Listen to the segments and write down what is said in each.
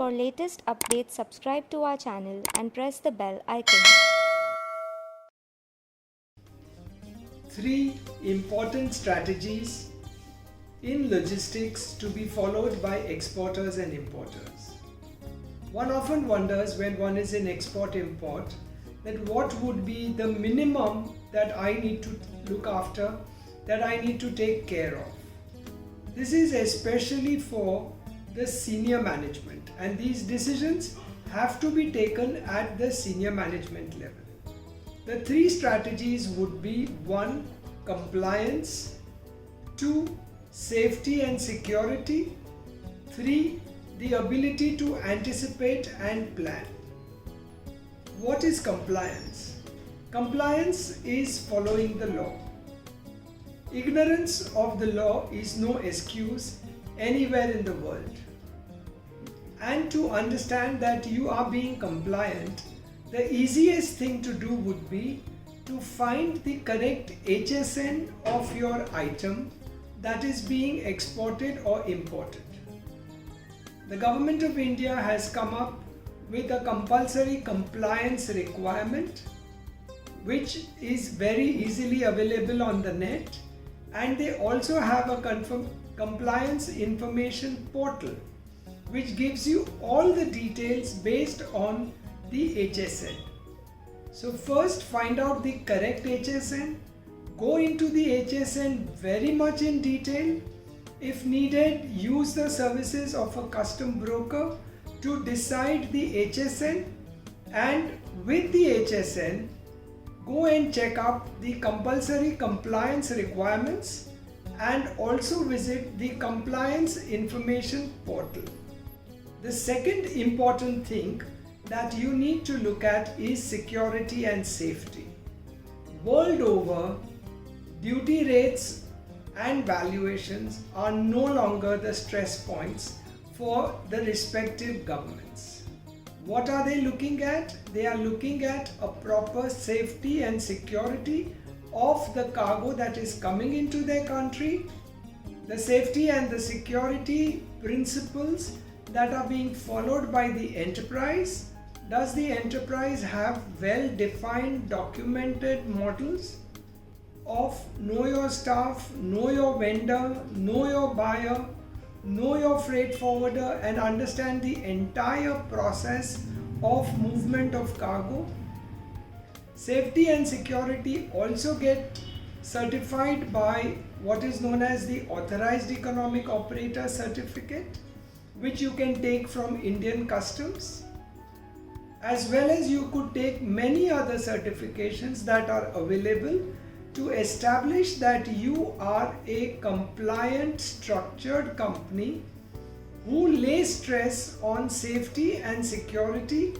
For latest updates, subscribe to our channel and press the bell icon. Three important strategies in logistics to be followed by exporters and importers. One often wonders when one is in export-import that what would be the minimum that I need to look after, that I need to take care of. This is especially for the senior management, and these decisions have to be taken at the senior management level. The three strategies would be: 1. Compliance, 2. Safety and security, 3. The ability to anticipate and plan. What is compliance? Compliance is following the law. Ignorance of the law is no excuse anywhere in the world. And to understand that you are being compliant, the easiest thing to do would be to find the correct HSN of your item that is being exported or imported. The Government of India has come up with a compulsory compliance requirement, which is very easily available on the net, and they also have a compliance information portal which gives you all the details based on the HSN. So first, find out the correct HSN, go into the HSN very much in detail. If needed, use the services of a custom broker to decide the HSN, and with the HSN, go and check up the compulsory compliance requirements and also visit the compliance information portal. The second important thing that you need to look at is security and safety. World over, duty rates and valuations are no longer the stress points for the respective governments. What are they looking at? They are looking at a proper safety and security of the cargo that is coming into their country, the safety and the security principles that are being followed by the enterprise. Does the enterprise have well-defined, documented models of know your staff, know your vendor, know your buyer, know your freight forwarder, and understand the entire process of movement of cargo? Safety and security also get certified by what is known as the Authorized Economic Operator Certificate, which you can take from Indian Customs, as well as you could take many other certifications that are available to establish that you are a compliant, structured company who lays stress on safety and security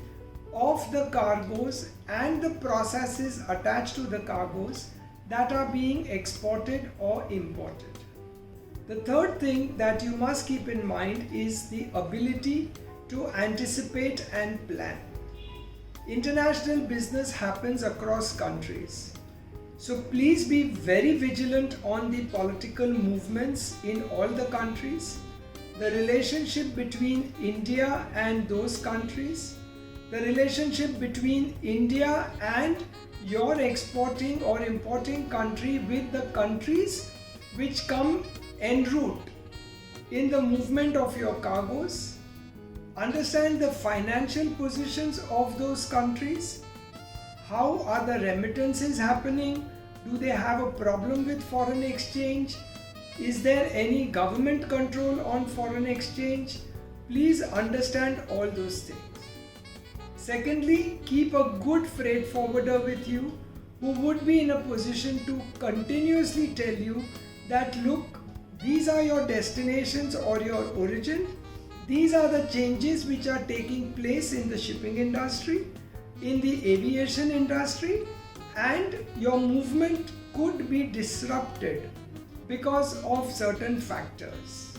of the cargoes and the processes attached to the cargoes that are being exported or imported. The third thing that you must keep in mind is the ability to anticipate and plan. International business happens across countries. So please be very vigilant on the political movements in all the countries, the relationship between India and those countries, the relationship between India and your exporting or importing country with the countries which come en route in the movement of your cargoes. Understand the financial positions of those countries. How are the remittances happening? Do they have a problem with foreign exchange? Is there any government control on foreign exchange? Please understand all those things. Secondly, keep a good freight forwarder with you who would be in a position to continuously tell you that, look, these are your destinations or your origin. These are the changes which are taking place in the shipping industry, in the aviation industry, and your movement could be disrupted because of certain factors.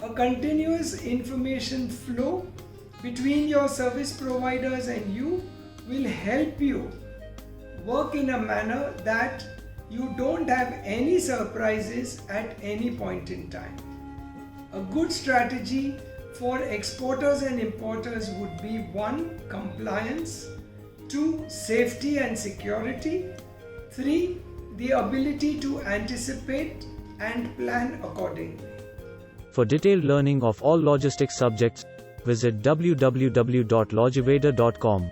A continuous information flow between your service providers and you will help you work in a manner that you don't have any surprises at any point in time. A good strategy for exporters and importers would be 1. Compliance, 2. Safety and security, 3. The ability to anticipate and plan accordingly. For detailed learning of all logistics subjects, visit www.logiveda.com.